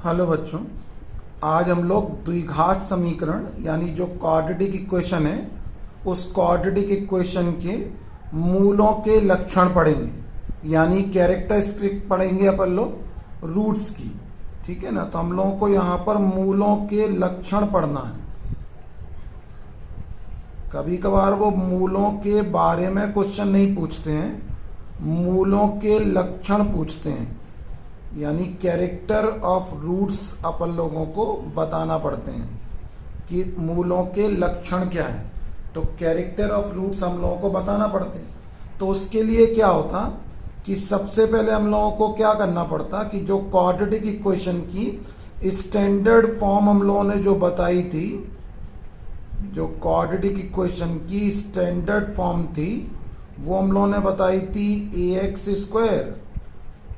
Hello बच्चों, आज हम लोग द्विघात समीकरण यानी जो क्वाड्रेटिक इक्वेशन है उस क्वाड्रेटिक इक्वेशन के मूलों के लक्षण पढ़ेंगे, यानी कैरेक्टरिस्टिक पढ़ेंगे अपन लोग रूट्स की। ठीक है ना। तो हम लोगों को यहाँ पर मूलों के लक्षण पढ़ना है। कभी कभार वो मूलों के बारे में क्वेश्चन नहीं पूछते हैं, मूलों के लक्षण पूछते हैं, यानी कैरेक्टर ऑफ रूट्स अपन लोगों को बताना पड़ते हैं कि मूलों के लक्षण क्या है। तो कैरेक्टर ऑफ रूट्स हम लोगों को बताना पड़ते हैं। तो उसके लिए क्या होता कि सबसे पहले हम लोगों को क्या करना पड़ता कि जो क्वाड्रेटिक इक्वेशन की स्टैंडर्ड फॉर्म हम लोगों ने जो बताई थी, जो क्वाड्रेटिक इक्वेशन की स्टैंडर्ड फॉर्म थी वो हम लोगों ने बताई थी ax²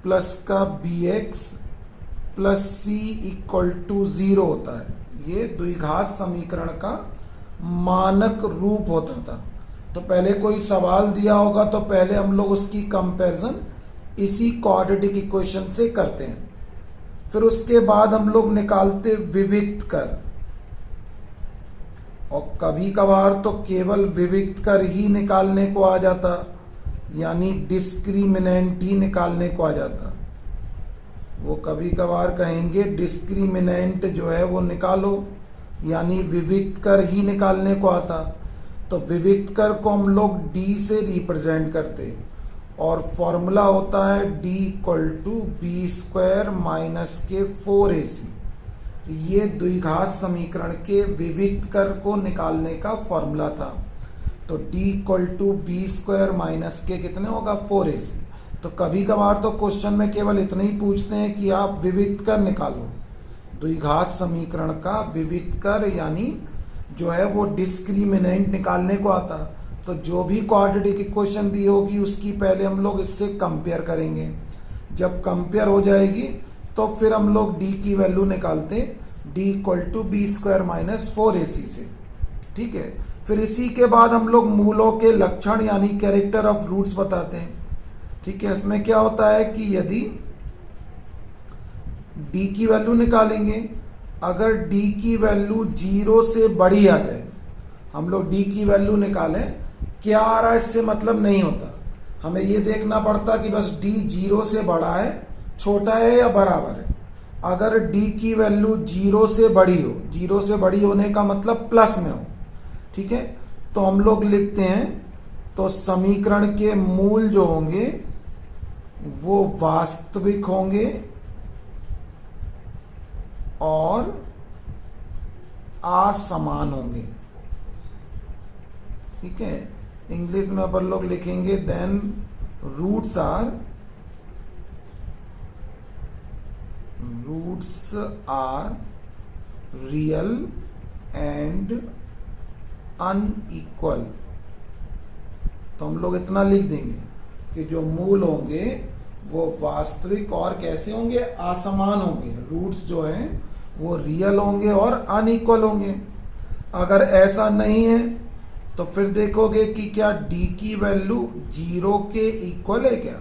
प्लस का bx plus c equal to 0 होता है। ये द्विघात समीकरण का मानक रूप होता था। तो पहले कोई सवाल दिया होगा तो पहले हम लोग उसकी कंपैरिजन इसी क्वाड्रेटिक इक्वेशन से करते हैं, फिर उसके बाद हम लोग निकालते विविक्त कर, और कभी कभार तो केवल विविक्त कर ही निकालने को आ जाता, यानी डिस्क्रिमिनेंट ही निकालने को आ जाता। वो कभी कभार कहेंगे डिस्क्रिमिनेंट जो है वो निकालो, यानी विविक्त कर ही निकालने को आता। तो विविक्त कर को हम लोग d से रिप्रेजेंट करते और फॉर्मूला होता है d equal to b² minus के 4ac। ये द्विघात समीकरण के विविक्त कर को निकालने का फॉर्मूला था। तो d equal to b² minus के कितने होगा 4ac। तो कभी कभार तो क्वेश्चन में केवल इतना ही पूछते हैं कि आप विविक्त कर निकालो। द्विघात समीकरण का विविक्त कर यानी जो है वो डिस्क्रिमिनेंट निकालने को आता। तो जो भी क्वाड्रेटिक इक्वेशन दी होगी उसकी पहले हम लोग इससे कंपेयर करेंगे। जब कंपेयर हो जाएगी तो फिर हम लोग d की वैल्यू निकालते d equal to b² minus 4ac से। ठीक है। फिर इसी के बाद हम लोग मूलों के लक्षण यानी कैरेक्टर ऑफ रूट्स बताते हैं। ठीक है। इसमें क्या होता है कि यदि d की वैल्यू निकालेंगे, अगर d की वैल्यू 0 से बड़ी आ जाए, हम लोग d की वैल्यू निकालें, क्या आ रहा है इससे मतलब नहीं होता, हमें ये देखना पड़ता कि बस d 0 से बड़ा है, छोटा है या बराबर है। अगर d की वैल्यू 0 से बड़ी हो, 0 से बड़ी होने का मतलब प्लस में हो, ठीक है, तो हम लोग लिखते हैं तो समीकरण के मूल जो होंगे वो वास्तविक होंगे और असमान होंगे। ठीक है। इंग्लिश में अपन लोग लिखेंगे then roots are real and unequal. तो हम लोग इतना लिख देंगे कि जो मूल होंगे वो वास्तविक और कैसे होंगे, असमान होंगे। रूट्स जो हैं वो रियल होंगे और अनइक्वल होंगे। अगर ऐसा नहीं है तो फिर देखोगे कि क्या d की वैल्यू 0 के इक्वल है क्या।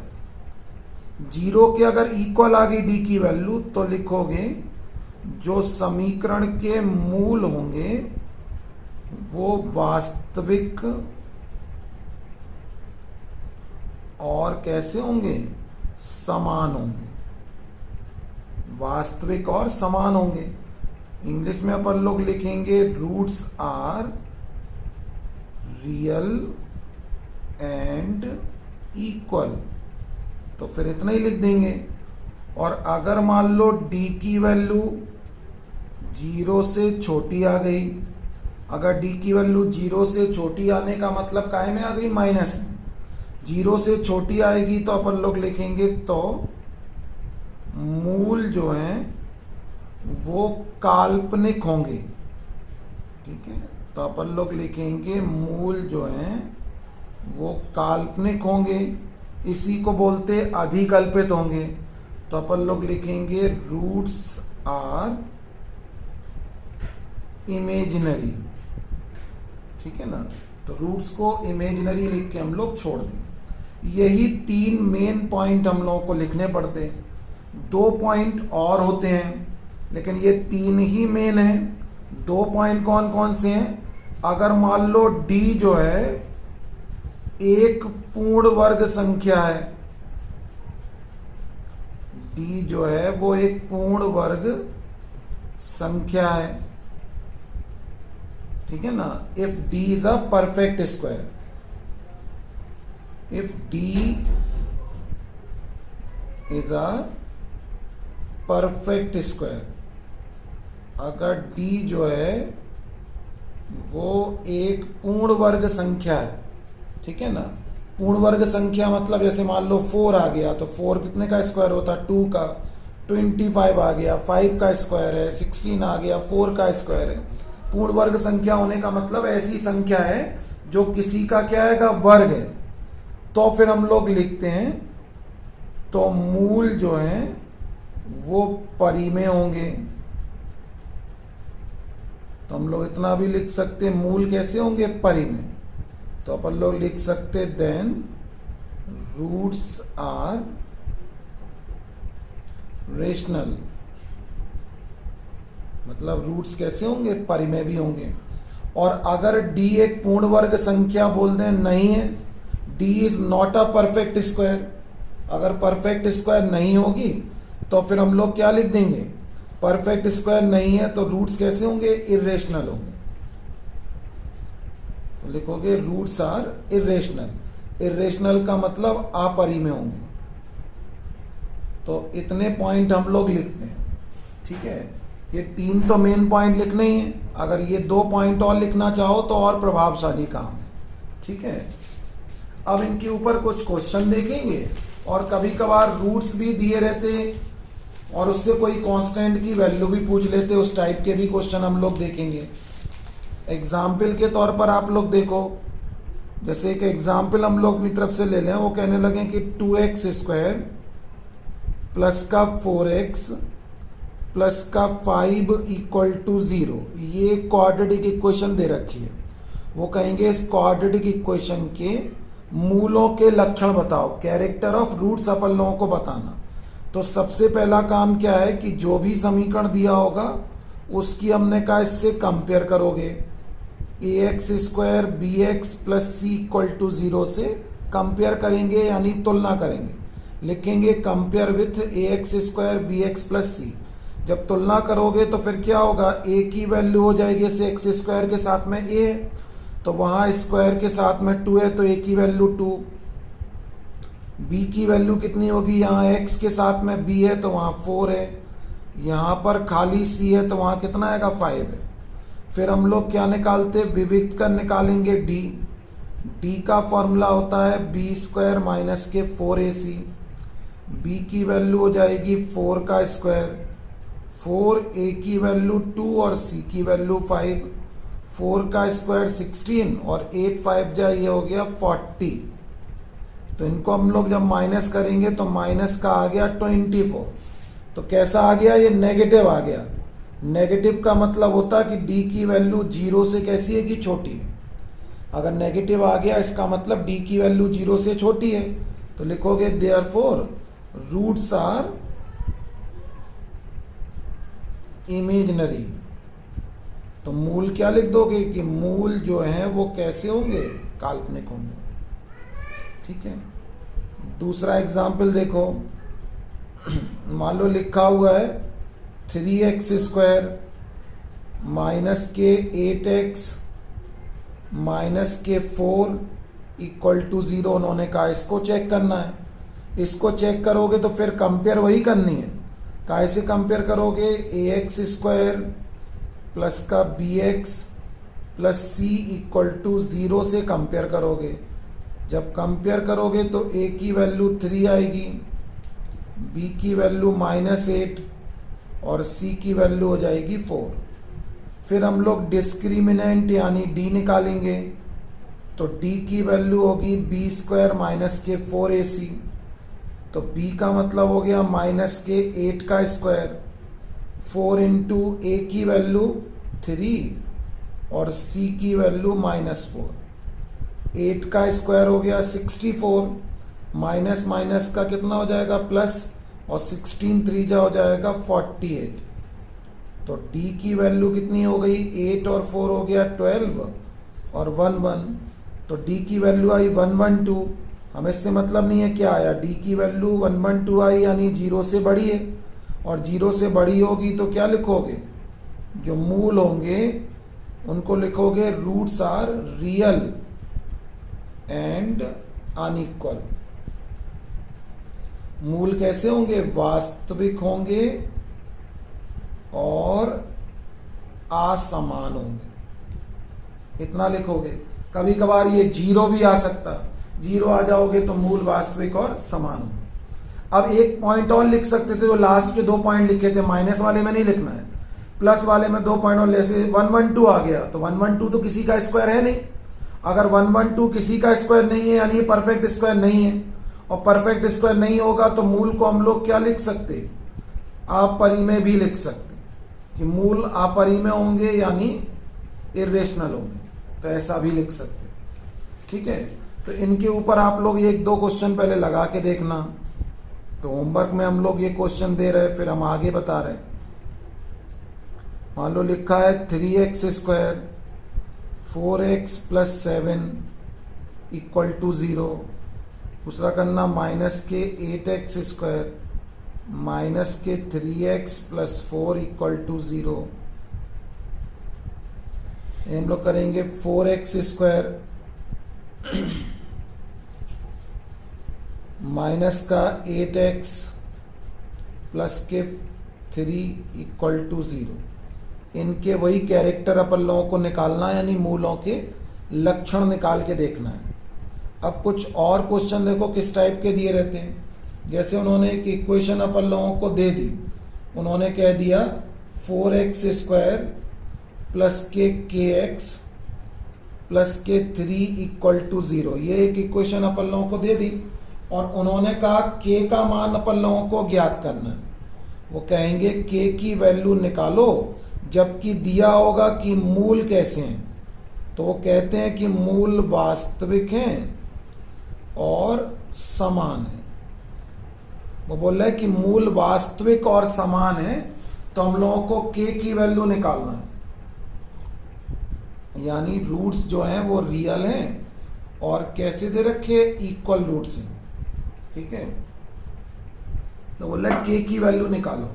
0 के अगर इक्वल आ गई d की वैल्यू तो लिखोगे जो समीकरण के मूल होंगे वो वास्तविक और कैसे होंगे, समान होंगे। वास्तविक और समान होंगे। इंग्लिश में अपन लोग लिखेंगे roots are real and equal. तो फिर इतना ही लिख देंगे। और अगर मान लो d की वैल्यू 0 से छोटी आ गई, अगर d की वैल्यू 0 से छोटी आने का मतलब काय में आ गई, माइनस में। 0 से छोटी आएगी तो अपन लोग लिखेंगे तो मूल जो हैं वो काल्पनिक होंगे। ठीक है। तो अपन लोग लिखेंगे मूल जो हैं वो काल्पनिक होंगे, इसी को बोलते अधिकल्पित होंगे। तो अपन लोग लिखेंगे रूट्स आर इमेजिनरी। ठीक है ना। तो रूट्स को इमेजिनरी लिख के हम लोग छोड़ दें। यही 3 मेन पॉइंट हम लोगों को लिखने पड़ते हैं। 2 पॉइंट और होते हैं लेकिन ये 3 ही मेन है। 2 पॉइंट कौन कौन से हैं? अगर मान लो d जो है एक पूर्ण वर्ग संख्या है, d जो है वो एक पूर्ण वर्ग संख्या है, ठीक है ना। If d is a perfect square, if d is a perfect square, अगर d जो है वो एक पूर्ण वर्ग संख्या है, ठीक है ना। पूर्ण वर्ग संख्या मतलब जैसे मान लो 4 आ गया तो 4 कितने का स्क्वायर होता है? 2 का। 25 आ गया 5 का स्क्वायर है। 16 आ गया 4 का स्क्वायर है। पूर्ण वर्ग संख्या होने का मतलब ऐसी संख्या है जो किसी का क्या है, वर्ग है। तो फिर हम लोग लिखते हैं तो मूल जो है वो परिमेय होंगे। तो हम लोग इतना भी लिख सकते हैं, मूल कैसे होंगे? परिमेय। तो अपन लोग लिख सकते देन रूट्स आर रेशनल, मतलब रूट्स कैसे होंगे? परिमेय भी होंगे। और अगर d एक पूर्ण वर्ग संख्या बोल दें नहीं है, d is not a perfect square, अगर परफेक्ट स्क्वायर नहीं होगी तो फिर हम लोग क्या लिख देंगे? परफेक्ट स्क्वायर नहीं है तो रूट्स कैसे होंगे? इर्रेशनल होंगे। तो लिखोगे रूट्स आर इर्रेशनल। इर्रेशनल का मतलब अपरिमेय होंगे। तो इतने पॉइंट हम लोग लिखते हैं, ठीक है। ये 3 तो मेन पॉइंट लिखने ही है। अगर ये 2 पॉइंट और लिखना चाहो तो और प्रभावशाली काम है, ठीक है। अब इनके ऊपर कुछ क्वेश्चन देखेंगे और कभी कभार रूट्स भी दिए रहते हैं और उससे कोई कांस्टेंट की वैल्यू भी पूछ लेते, उस टाइप के भी क्वेश्चन हम लोग देखेंगे। एग्जाम्पल के तौर पर आप लोग देखो, जैसे एक एग्जाम्पल हम लोग अपनी तरफ से ले लें। वो कहने लगे कि 2x स्क्वायर प्लस का 4x प्लस का 5 इक्वल टू 0, ये क्वाड्रेटिक इक्वेशन दे रखी है। वो कहेंगे इस क्वाड्रेटिक इक्वेशन के मूलों के लक्षण बताओ, कैरेक्टर ऑफ रूट्स अपन लोगों को बताना। तो सबसे पहला काम क्या है कि जो भी समीकरण दिया होगा उसकी हमने कहा इससे कंपेयर करोगे। ax square b x plus c equal to 0 से कंपेयर करेंगे, यानी तुलना करेंगे। लिखेंगे compare with ax square b x plus c. जब तुलना करोगे तो फिर क्या होगा? a की वैल्यू हो जाएगी, जैसे एक्स स्क्वायर के साथ में a है तो वहां स्क्वायर के साथ में 2 है तो a की वैल्यू 2। b की वैल्यू कितनी होगी? यहाँ x के साथ में b है तो वहां 4 है। यहाँ पर खाली c है तो वहां कितना आएगा? 5 है। फिर हम लोग क्या निकालते? विविक्त कर निकालेंगे d। d का फॉर्मूला होता है बी स्क्वायर माइनस के 4ac। b की वैल्यू हो जाएगी 4 का स्क्वायर, 4a की वैल्यू 2 और c की वैल्यू 5। 4 का स्क्वायर 16 और 8 5 जा ये हो गया 40। तो इनको हम लोग जब माइनस करेंगे तो माइनस का आ गया 24। तो कैसा आ गया? ये नेगेटिव आ गया। नेगेटिव का मतलब होता है कि d की वैल्यू 0 से कैसी है कि छोटी है। अगर नेगेटिव आ गया इसका मतलब d की वैल्यू 0 से छोटी है। तो लिखोगे देयरफॉर रूट्स आर इमेजिनरी। तो मूल क्या लिख दोगे कि मूल जो है वो कैसे होंगे? काल्पनिक होंगे, ठीक है। दूसरा एग्जाम्पल देखो, मान लो लिखा हुआ है 3x स्क्वायर माइनस के 8x माइनस के 4 इक्वल टू 0। उन्होंने कहा इसको चेक करना है। इसको चेक करोगे तो फिर कंपेयर वही करनी है। कैसे कंपेयर करोगे? ax स्क्वायर प्लस का bx plus c equal to 0 से कंपेयर करोगे। जब कंपेयर करोगे तो a की वैल्यू 3 आएगी, b की वैल्यू -8 और c की वैल्यू हो जाएगी 4। फिर हम लोग डिस्क्रिमिनेंट यानी d निकालेंगे। तो d की वैल्यू होगी b स्क्वायर माइनस के 4ac। तो b का मतलब हो गया माइनस के 8 का स्क्वायर, 4 इंटू a की वैल्यू 3 और c की वैल्यू -4। 8 का स्क्वायर हो गया 64, माइनस माइनस का कितना हो जाएगा? प्लस, और 16 3 जा हो जाएगा 48। तो डी की वैल्यू कितनी हो गई, 8 और 4 हो गया 12 और 1 1, तो डी की वैल्यू आई 112। हमें इससे मतलब नहीं है क्या आया, डी की वैल्यू 112 आई यानी 0 से बड़ी है, और 0 से बड़ी होगी तो क्या लिखोगे, जो मूल होंगे उनको लिखोगे roots are real and unequal. मूल कैसे होंगे, वास्तविक होंगे और असमान होंगे, इतना लिखोगे। कभी कभार ये 0 भी आ सकता, 0 आ जाओगे तो मूल वास्तविक और समान होंगे। अब एक पॉइंट और लिख सकते थे, जो लास्ट के 2 पॉइंट लिखे थे, माइनस वाले में नहीं लिखना है, प्लस वाले में 2 पॉइंट और, जैसे 112 आ गया तो 112 तो किसी का स्क्वायर है नहीं। अगर 112 किसी का स्क्वायर नहीं है यानी परफेक्ट स्क्वायर नहीं है, और परफेक्ट स्क्वायर नहीं होगा तो मूल को हम लोग क्या लिख सकते, अपरिमेय भी लिख सकते, कि मूल अपरिमेय होंगे यानी इर्रेशनल होंगे, तो ऐसा भी लिख सकते। ठीक है, तो इनके ऊपर आप लोग 1-2 क्वेश्चन पहले लगा के देखना। तो होमवर्क में हम लोग ये क्वेश्चन दे रहे हैं, फिर हम आगे बता रहे हैं। मान लो लिखा है 3x square 4x plus 7 equal to 0। दूसरा करना माइनस के 8x स्क्वायर माइनस के 3x प्लस 4 इक्वल टू 0। हम लोग करेंगे 4x स्क्वायर माइनस का 8x प्लस के 3 इक्वल टू 0। इनके वही कैरेक्टर अपन लोगों को निकालना है, यानी मूलों के लक्षण निकाल के देखना है। अब कुछ और क्वेश्चन देखो किस टाइप के दिए रहते हैं। जैसे उन्होंने एक इक्वेशन अपन लोगों को दे दी, उन्होंने कह दिया 4x स्क्वायर प्लस के kx प्लस के 3 इक्वल टू 0। ये एक इक्वेशन अपन लोगों को दे दी, और उन्होंने कहा k का मान अपन लोगों को ज्ञात करना है। वो कहेंगे k की वैल्यू निकालो, जबकि दिया होगा कि मूल कैसे हैं, तो वो कहते हैं कि मूल वास्तविक हैं और समान है। वो बोल रहा है कि मूल वास्तविक और समान है, तो हम लोगों को k की वैल्यू निकालना है, यानी रूट्स जो हैं वो रियल हैं और कैसे दे रखे, इक्वल रूट्स हैं। ठीक है, तो बोल रहा है k की वैल्यू निकालो,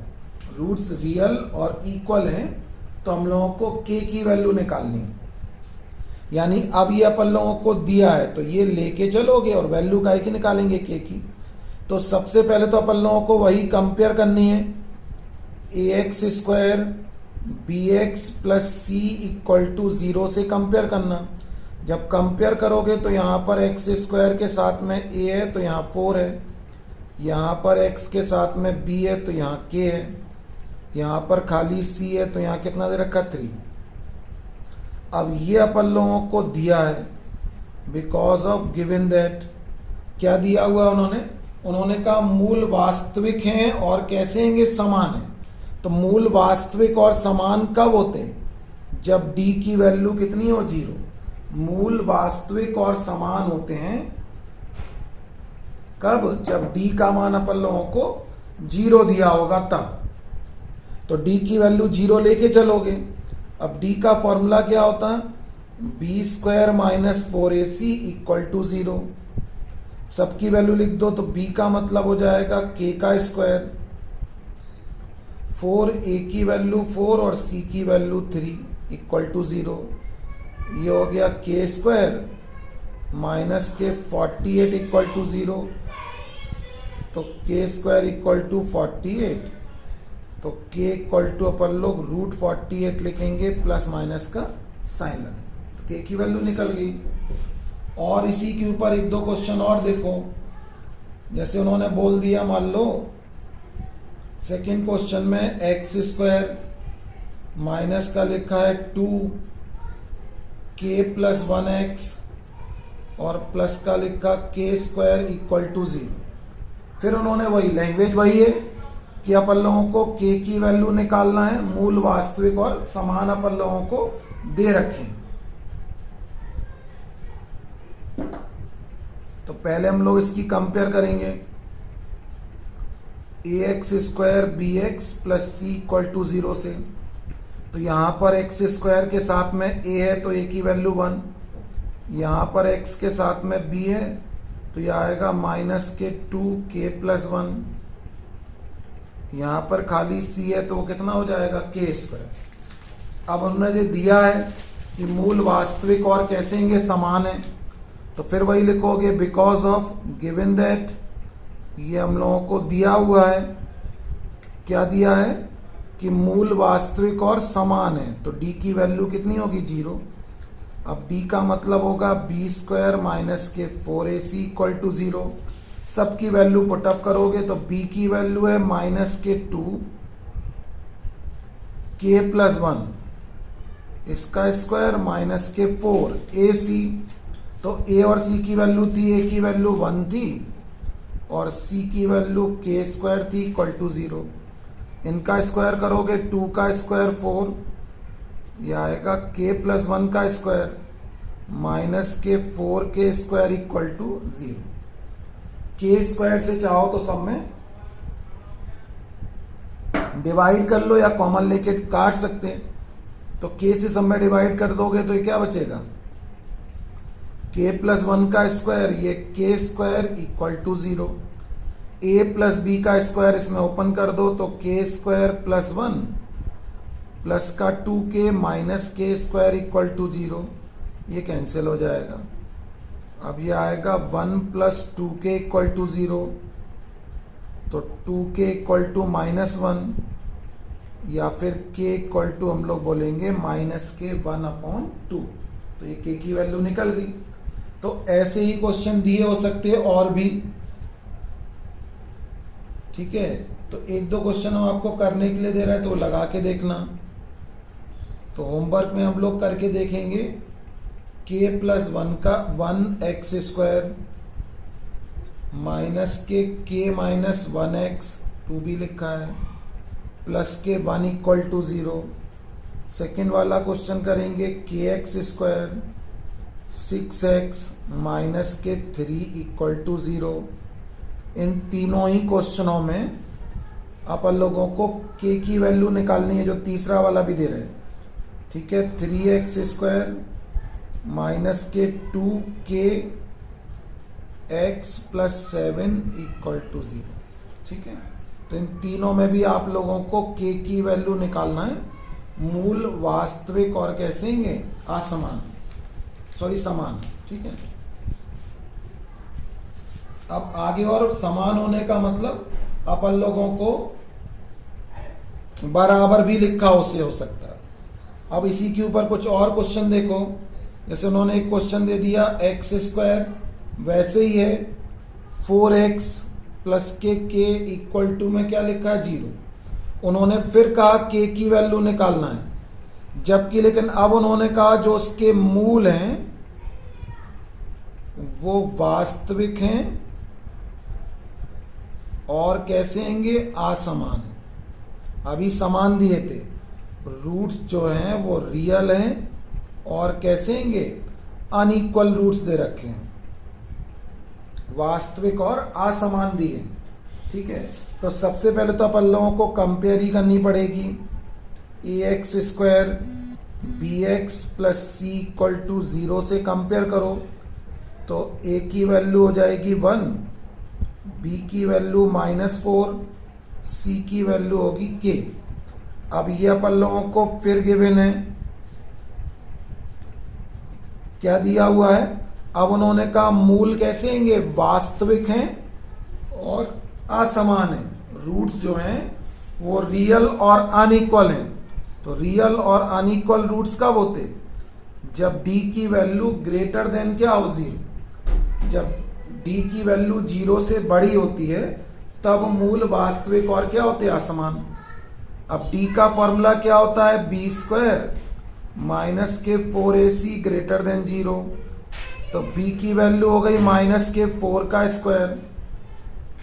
रूट्स रियल और इक्वल हैं, तो हम लोगों को k की वैल्यू निकालनी है। यानी अब ये अपन लोगों को दिया है तो ये लेके चलोगे और वैल्यू काय की निकालेंगे, k की। तो सबसे पहले तो अपन लोगों को वही कंपेयर करनी है, ax square bx plus c equal to 0 से कंपेयर करना। जब कंपेयर करोगे तो यहाँ पर x स्क्वायर के साथ में a है तो यहाँ 4 है, यहाँ पर x के साथ में b है तो यहाँ k है, यहाँ पर खाली c है तो यहाँ कितना दे रखा 3। अब ये अपन लोगों को दिया है बिकॉज ऑफ गिवन दैट, क्या दिया हुआ उन्होंने कहा मूल वास्तविक हैं और कैसे हैं, समान है। तो मूल वास्तविक और समान कब होते हैं, जब d की वैल्यू कितनी हो, 0। मूल वास्तविक और समान होते हैं कब, जब d का मान अपन लोगों को 0 दिया होगा तब। तो d की वैल्यू 0 लेके चलोगे। अब d का फॉर्मूला क्या होता है, b square minus 4ac equal to 0। सबकी वैल्यू लिख दो, तो b का मतलब हो जाएगा k का स्क्वायर, 4a की वैल्यू 4 और c की वैल्यू 3 इक्वल टू 0। ये हो गया k स्क्वायर माइनस के 48 इक्वल टू 0। तो k स्क्वायर इक्वल टू 48, तो k इक्वल टू अपन लोग √48 लिखेंगे, प्लस माइनस का साइन लगे, तो k की वैल्यू निकल गई। और इसी के ऊपर 1-2 क्वेश्चन और देखो। जैसे उन्होंने बोल दिया, मान लो सेकेंड क्वेश्चन में x स्क्वायर माइनस का लिखा है 2k प्लस 1x और प्लस का लिखा k स्क्वायर इक्वल टू 0। फिर उन्होंने वही लैंग्वेज वही है कि अपन लोगों को k की वैल्यू निकालना है, मूल वास्तविक और समान अपन लोगों को दे रखे। तो पहले हम लोग इसकी कंपेयर करेंगे, ax square bx plus c equal to 0 से। तो यहाँ पर एक्स स्क्वायर के साथ में ए है तो ए की वैल्यू 1, यहाँ पर एक्स के साथ में बी है तो यह आएगा -2k+1, यहाँ पर खाली सी है तो वो कितना हो जाएगा k²। अब हमने जो दिया है कि मूल वास्तविक और कैसे समान है, तो फिर वही लिखोगे बिकॉज ऑफ गिवन दैट, ये हम लोगों को दिया हुआ है, क्या दिया है कि मूल वास्तविक और समान है, तो d की वैल्यू कितनी होगी 0। अब d का मतलब होगा b² - k4ac = 0। सबकी वैल्यू पुटअप करोगे तो b की वैल्यू है -2k+1, इसका स्क्वायर -k4ac, तो a और c की वैल्यू थी, a की वैल्यू 1 थी और c की वैल्यू k² थी = 0। इनका स्क्वायर करोगे 2 का स्क्वायर 4, यह आएगा k+1 का स्क्वायर -k4k² = 0। k² से चाहो तो सब में डिवाइड कर लो या कॉमन लेके काट सकते हैं, तो k से सब में डिवाइड कर दोगे तो ये क्या बचेगा k+1 का स्क्वायर, ये k² = 0। a + b का स्क्वायर इसमें ओपन कर दो तो k² + 1 प्लस का 2k - k² = 0, ये कैंसिल हो जाएगा। अब ये आएगा 1 + 2k = 0, तो 2k = -1 या फिर k = हम लोग बोलेंगे -k1/2, तो ये k की वैल्यू निकल गई। तो ऐसे ही क्वेश्चन दिए हो सकते हैं और भी, ठीक है। तो 1-2 क्वेश्चन हम आपको करने के लिए दे रहे हैं तो लगा के देखना। तो होमवर्क में हम लोग करके देखेंगे k+1 का 1x² -k-1x 2 भी लिखा है प्लस के 1 = 0। सेकेंड वाला क्वेश्चन करेंगे kx² 6x -k3 = 0। इन तीनों ही क्वेश्चनों में अपन लोगों को k की वैल्यू निकालनी है, जो तीसरा वाला भी दे रहे हैं, ठीक है। 3x² -k2kx + 7 = 0, ठीक है। तो इन तीनों में भी आप लोगों को k की वैल्यू निकालना है, मूल, वास्तविक और कैसे असमान, समान, ठीक है। अब आगे और समान होने का मतलब अपन लोगों को बराबर भी लिखा उससे हो सकता है। अब इसी के ऊपर कुछ और क्वेश्चन देखो, जैसे उन्होंने एक क्वेश्चन दे दिया x², वैसे ही है 4x + k में क्या लिखा है 0। उन्होंने फिर कहा k की वैल्यू निकालना है, जबकि लेकिन अब उन्होंने कहा जो उसके मूल हैं वो वास्तविक हैं और कैसे असमान है। अभी समान दिए थे, रूट्स जो हैं वो रियल हैं और कैसे अनइक्वल रूट्स दे रखे हैं, वास्तविक और असमान दिए, ठीक है। तो सबसे पहले तो अपन लोगों को कंपेयर ही करनी पड़ेगी। ax² bx + c = 0 से कंपेयर करो तो a की वैल्यू हो जाएगी 1, b की वैल्यू -4, c की वैल्यू होगी k। अब ये अपन लोगों को फिर गिवन है, क्या दिया हुआ है। अब उन्होंने कहा मूल कैसे वास्तविक हैं और असमान हैं, रूट्स जो हैं वो रियल और अनइक्वल हैं। तो रियल और अनइक्वल रूट्स कब होते, जब d की वैल्यू ग्रेटर देन क्या हो 0, जब d की वैल्यू 0 से बड़ी होती है तब मूल वास्तविक और क्या होते हैं असमान। अब d का फॉर्मूला क्या होता है b² -k4ac > 0, तो b की वैल्यू हो गई -k4 का स्क्वायर,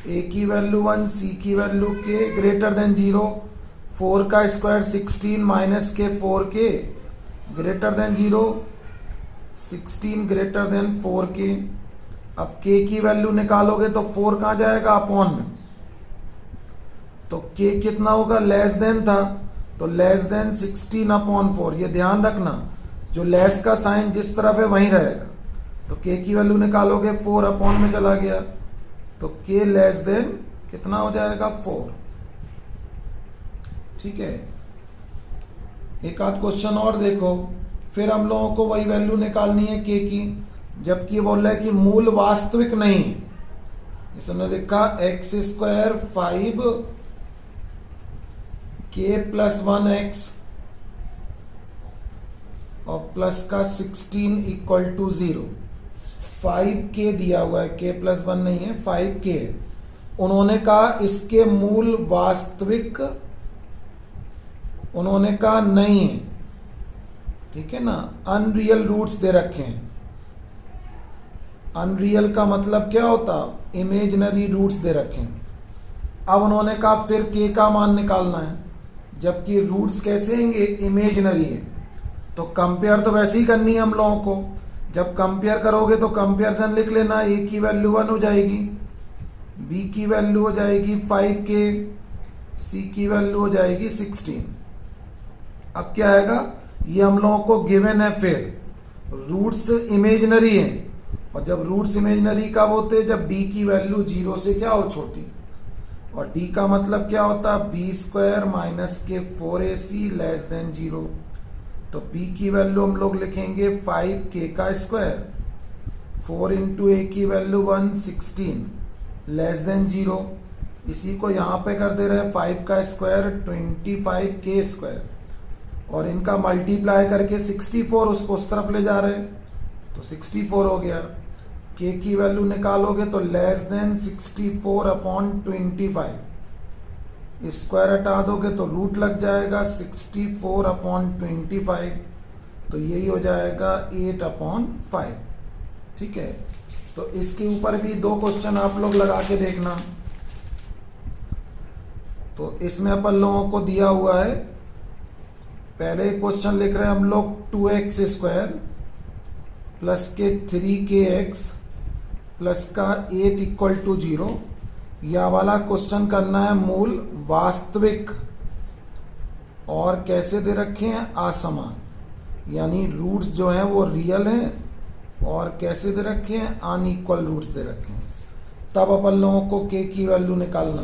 a की वैल्यू 1, c की वैल्यू k > 0, 4 का स्क्वायर 16 -k4k > 0, 16 > 4k। अब k की वैल्यू निकालोगे तो 4 कहाँ जाएगा अपॉन में, तो k कितना होगा लेस देन था, तो लेस देन 16/4। ये ध्यान रखना, जो लेस का साइन जिस तरफ है वहीं रहेगा। तो k की वैल्यू निकालोगे 4 में चला गया, तो k लेस देन कितना हो जाएगा 4। ठीक है, एक आध क्वेश्चन और देखो, फिर हम लोगों को वही वैल्यू निकालनी है k की, जबकि बोल रहा है कि मूल वास्तविक नहीं है। इसने लिखा x² 5k + 1x और प्लस का 16 = 0। 5k दिया हुआ है, k + 1 नहीं है, 5k है। उन्होंने कहा इसके मूल वास्तविक, उन्होंने कहा नहीं है। ठीक है ना, अनरियल रूट्स दे रखे हैं। अनरियल का मतलब क्या होता, इमेजिनरी रूट्स दे रखे हैं। अब उन्होंने कहा फिर k का मान निकालना है, जबकि रूट्स कैसे होंगे, इमेजिनरी है। तो कंपेयर तो वैसे ही करनी है हम लोगों को। जब कंपेयर करोगे तो कंपेरिजन लिख लेना, a की वैल्यू 1 हो जाएगी, b की वैल्यू हो जाएगी 5k, c की वैल्यू हो जाएगी 16। अब क्या आएगा, ये हम लोगों को गिवन है। फिर रूट्स इमेजिनरी हैं, और जब रूट्स इमेजिनरी कब होते हैं, जब d की वैल्यू 0 से क्या हो, छोटी। और d का मतलब क्या होता है, b² - k 4ac < 0। तो b की वैल्यू हम लोग लिखेंगे 5k का स्क्वायर, 4 × a की वैल्यू 1, 16 < 0। इसी को यहाँ पे कर दे रहे हैं 5 का स्क्वायर 25k², और इनका मल्टीप्लाई करके 64 उसको उस तरफ ले जा रहे हैं, तो 64 हो गया। k की वैल्यू निकालोगे तो < 64/25, स्क्वायर हटा दोगे तो रूट लग जाएगा 64/25, तो यही हो जाएगा 8/5। ठीक है, तो इसके ऊपर भी 2 क्वेश्चन आप लोग लगा के देखना। तो इसमें अपन लोगों को दिया हुआ है, पहले क्वेश्चन लिख रहे हैं हम लोग 2x² प्लस के 3kx प्लस का 8 = 0। यह वाला क्वेश्चन करना है मूल वास्तविक, और कैसे दे रखे हैं, असमान, यानी रूट्स जो हैं वो रियल हैं, और कैसे दे रखे हैं, अनइक्वल रूट्स दे रखे हैं। तब अपन लोगों को k की वैल्यू निकालना।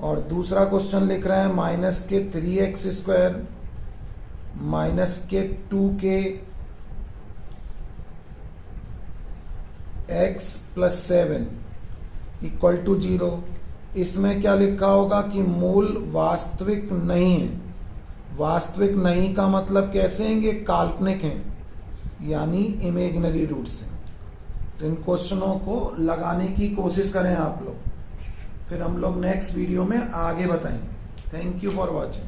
और दूसरा क्वेश्चन लिख रहे हैं -3x² - 2k x + 7 = 0। इसमें क्या लिखा होगा कि मूल वास्तविक नहीं है। वास्तविक नहीं का मतलब कैसे हैं, काल्पनिक हैं, यानी इमेजिनरी रूट्स हैं। तो इन क्वेश्चनों को लगाने की कोशिश करें आप लोग, फिर हम लोग नेक्स्ट वीडियो में आगे बताएंगे। Thank you for watching.